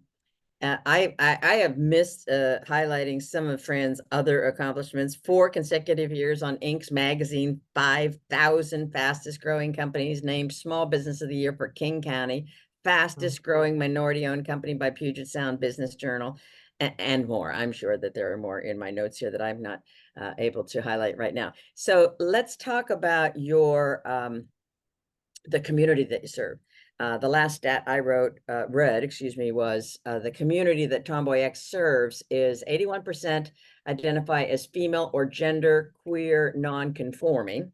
I have missed highlighting some of Fran's other accomplishments. 4 consecutive years on Inc.'s magazine, 5,000 fastest growing companies, named Small Business of the Year for King County, fastest growing minority owned company by Puget Sound Business Journal, and more. I'm sure that there are more in my notes here that I'm not able to highlight right now. So let's talk about your the community that you serve. The last stat I read, excuse me, was the community that TomboyX serves is 81% identify as female or gender queer non-conforming,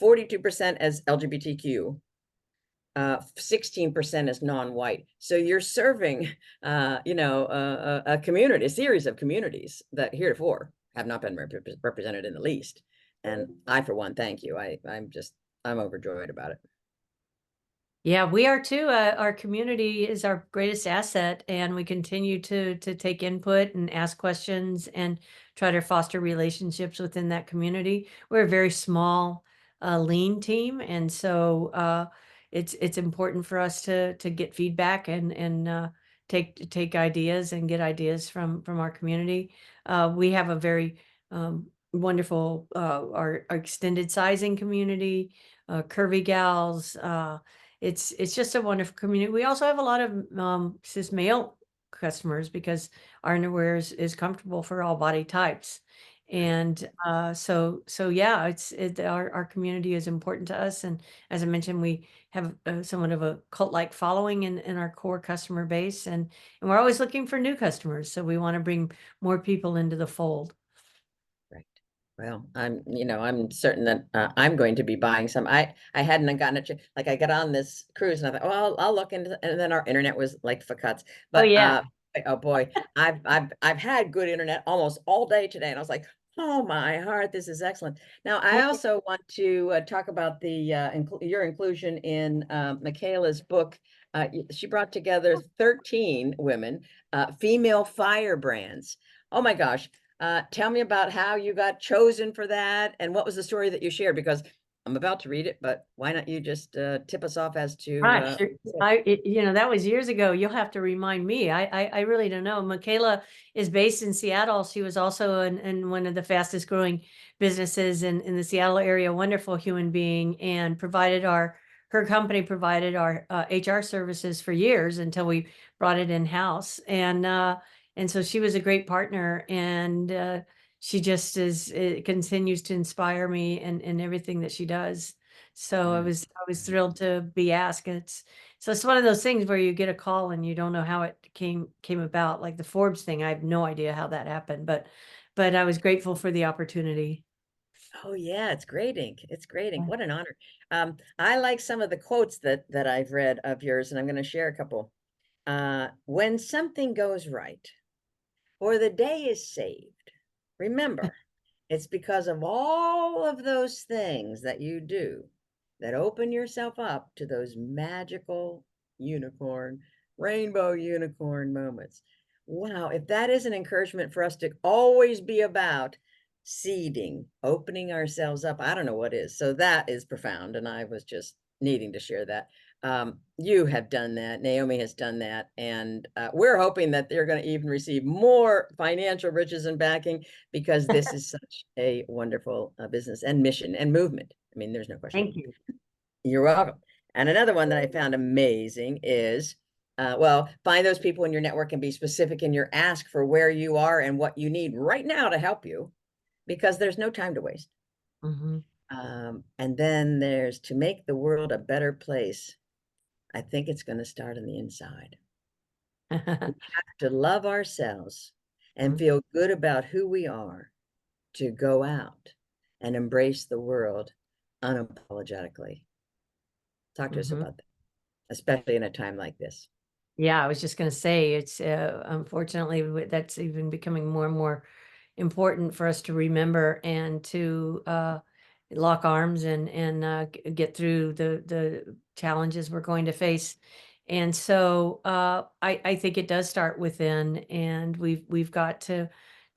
42% as LGBTQ, 16% as non-white. So you're serving, a community, a series of communities that heretofore have not been represented in the least. And I, for one, thank you. I'm overjoyed about it. Yeah, we are too. Our community is our greatest asset, and we continue to take input and ask questions and try to foster relationships within that community. We're a very small, lean team, and so it's important for us to get feedback and take ideas and get ideas from our community. We have a very wonderful, our extended sizing community, curvy gals. It's just a wonderful community. We also have a lot of cis male customers because our underwear is comfortable for all body types. Right. And so yeah, our community is important to us. And as I mentioned, we have somewhat of a cult-like following in our core customer base, and we're always looking for new customers. So we want to bring more people into the fold. Right. Well, I'm certain that I'm going to be buying some. I hadn't gotten a chance. Like I got on this cruise and I thought, well, I'll look into, and then our internet was like for cuts. Oh But yeah. oh boy, I've had good internet almost all day today, and I was like, oh my heart, this is excellent. Now, I also want to talk about the your inclusion in Michaela's book. She brought together 13 women, female firebrands. Oh my gosh. Tell me about how you got chosen for that and what was the story that you shared? Because I'm about to read it, but why don't you just tip us off as to Right, sure. That was years ago. You'll have to remind me. I really don't know. Michaela is based in Seattle. She was also in one of the fastest growing businesses in the Seattle area. Wonderful human being, and her company provided our HR services for years until we brought it in house. And so she was a great partner, and she just continues to inspire me in everything that she does. So Mm, I was thrilled to be asked. It's one of those things where you get a call and you don't know how it came about. Like the Forbes thing, I have no idea how that happened, but I was grateful for the opportunity. oh yeah, it's great ink. It's great ink. Yeah. What an honor. I like some of the quotes that I've read of yours, and I'm going to share a couple. When something goes right or the day is saved, remember, it's because of all of those things that you do that open yourself up to those magical unicorn, rainbow unicorn moments. Wow, if that is an encouragement for us to always be about seeding, opening ourselves up, I don't know what is. So that is profound. And I was just needing to share that. You have done that. Naomi has done that. And we're hoping that they're going to even receive more financial riches and backing because this is such a wonderful business and mission and movement. I mean, there's no question. Thank you. You're welcome. And another one that I found amazing is, well, find those people in your network and be specific in your ask for where you are and what you need right now to help you, because there's no time to waste. Mhm. And then there's to make the world a better place. I think it's going to start on the inside. We have to love ourselves and feel good about who we are to go out and embrace the world unapologetically. Talk to us Mhm. about that, especially in a time like this. Yeah, I was just going to say it's unfortunately that's even becoming more and more important for us to remember and to lock arms and get through the challenges we're going to face. And so I think it does start within, and we've got to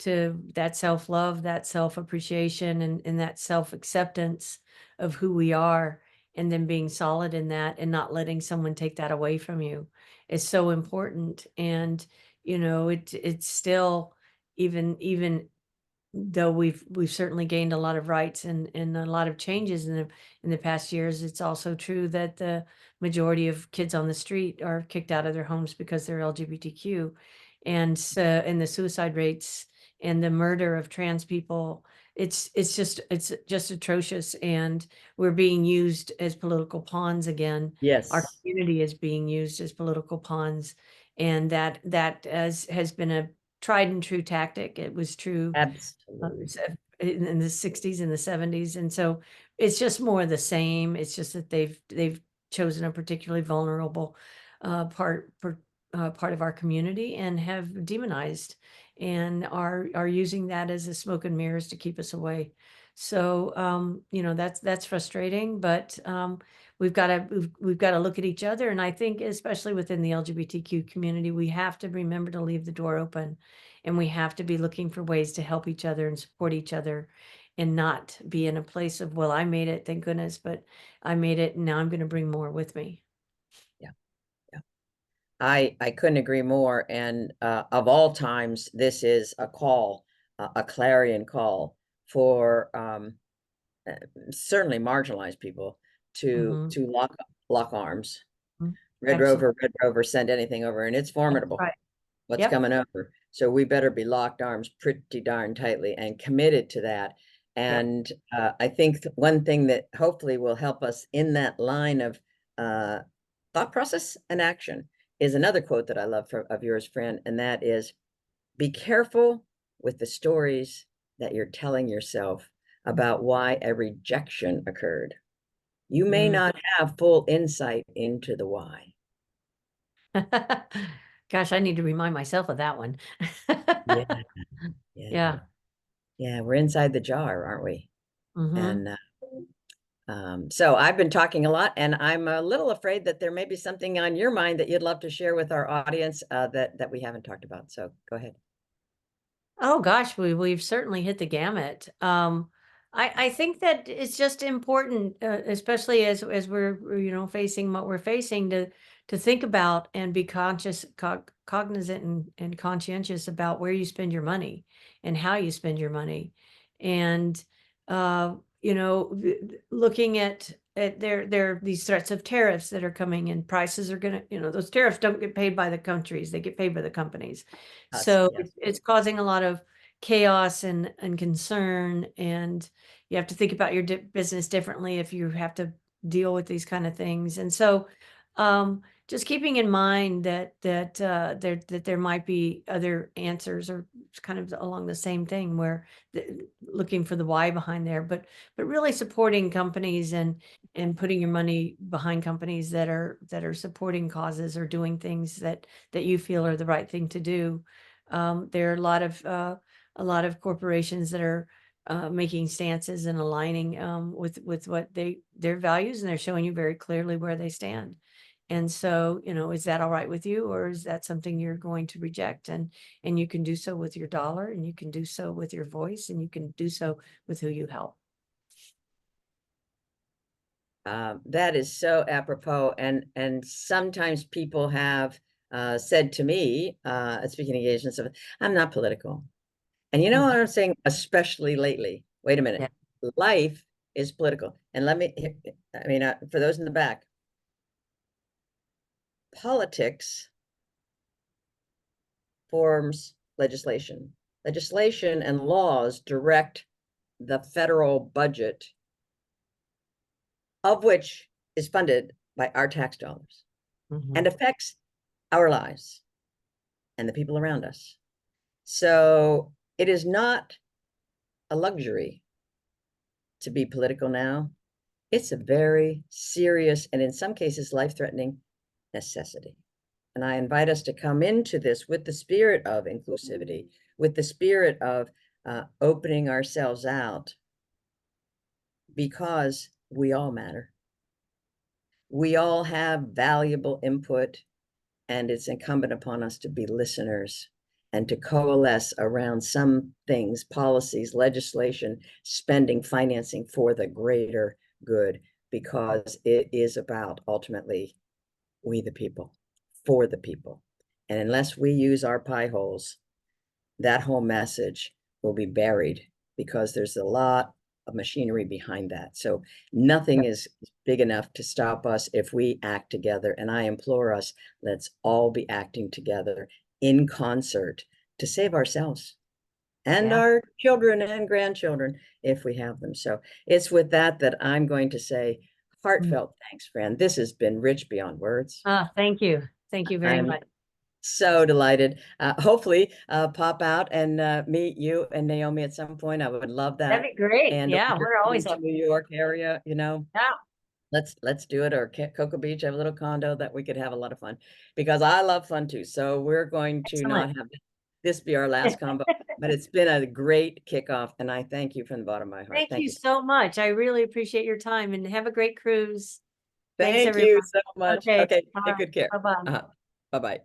that self love, that self appreciation, and that self acceptance of who we are, and then being solid in that and not letting someone take that away from you is so important. And it's still, even though we've certainly gained a lot of rights and a lot of changes in the past years, it's also true that the majority of kids on the street are kicked out of their homes because they're LGBTQ, and the suicide rates and the murder of trans people, it's just atrocious, and we're being used as political pawns again. Our Yes, community is being used as political pawns, and that has been a tried and true tactic. It was true absolutely. in the 60s and the 70s, and so it's just more of the same. It's just that they've chosen a particularly vulnerable part of our community and have demonized and are using that as a smoke and mirrors to keep us away. So that's frustrating, but we've got to look at each other, and I think especially within the LGBTQ community, we have to remember to leave the door open, and we have to be looking for ways to help each other and support each other, and not be in a place of, well, I made it, thank goodness, but I made it and now I'm going to bring more with me. Yeah, yeah. I couldn't agree more. And of all times, this is a call, a clarion call for certainly marginalized people to Mhm. lock arms. Mm. Red Absolutely. Rover, send anything over, and it's That's formidable right. what's Yep. coming over. So we better be locked arms pretty darn tightly and committed to that. Yep. And I think one thing that hopefully will help us in that line of thought process and action is another quote that I love of yours, Fran, and that is, be careful with the stories that you're telling yourself about why a rejection occurred. You may Mm. not have full insight into the why. Gosh, I need to remind myself of that one. Yeah, yeah, Yeah. yeah. We're inside the jar, aren't we? Mhm. And so I've been talking a lot, and I'm a little afraid that there may be something on your mind that you'd love to share with our audience that we haven't talked about. So go ahead. Oh gosh, we've certainly hit the gamut. I think that it's just important, especially as we're facing what we're facing, to think about and be cognizant and conscientious about where you spend your money and how you spend your money, and looking at there are these threats of tariffs that are coming, and prices are gonna, those tariffs don't get paid by the countries, they get paid by the companies. Us, So yes. it's causing a lot of chaos and concern, and you have to think about your business differently if you have to deal with these kind of things. And so, just keeping in mind that there might be other answers, or kind of along the same thing, where looking for the why behind there, but really supporting companies and putting your money behind companies that are supporting causes or doing things that you feel are the right thing to do. There are a lot of corporations that are making stances and aligning with what their values, and they're showing you very clearly where they stand. And so, is that all right with you, or is that something you're going to reject? And you can do so with your dollar, and you can do so with your voice, and you can do so with who you help. That is so apropos, and sometimes people have said to me at speaking engagements of, I'm not political. And you know what Mhm. I'm saying, especially lately. Wait a minute. Yeah. Life is political. And let me, I mean, for those in the back, politics forms legislation. Legislation and laws direct the federal budget, of which is funded by our tax dollars and Mhm. affects our lives and the people around us. So it is not a luxury to be political now. It's a very serious and in some cases life-threatening necessity. And I invite us to come into this with the spirit of inclusivity, with the spirit of opening ourselves out, because we all matter. We all have valuable input, and it's incumbent upon us to be listeners and to coalesce around some things, policies, legislation, spending, financing for the greater good, because it is about ultimately we the people, for the people. And unless we use our pie holes, that whole message will be buried, because there's a lot of machinery behind that. So nothing is big enough to stop us if we act together. And I implore us, let's all be acting together in concert to save ourselves and Yeah. our children and grandchildren if we have them. So it's with that I'm going to say Mm. heartfelt thanks, friend. This has been rich beyond words. Thank you. Thank you very I'm much. so delighted. Hopefully, pop out and meet you and Naomi at some point. I would love That'd that. be great. And Yeah, when you're we're coming always to up. New York area, Yeah, let's do it. Or Cocoa Beach, have a little condo that we could have a lot of fun, because I love fun too. So we're going to excellent. not have this be our last combo, but it's been a great kickoff, and I thank you from the bottom of my heart. Thank Thank you you. so much. I really appreciate your time, and have a great cruise. Thanks, Thank everyone. you so much. Okay. Okay, All take right. good care. Bye-bye. Bye-bye.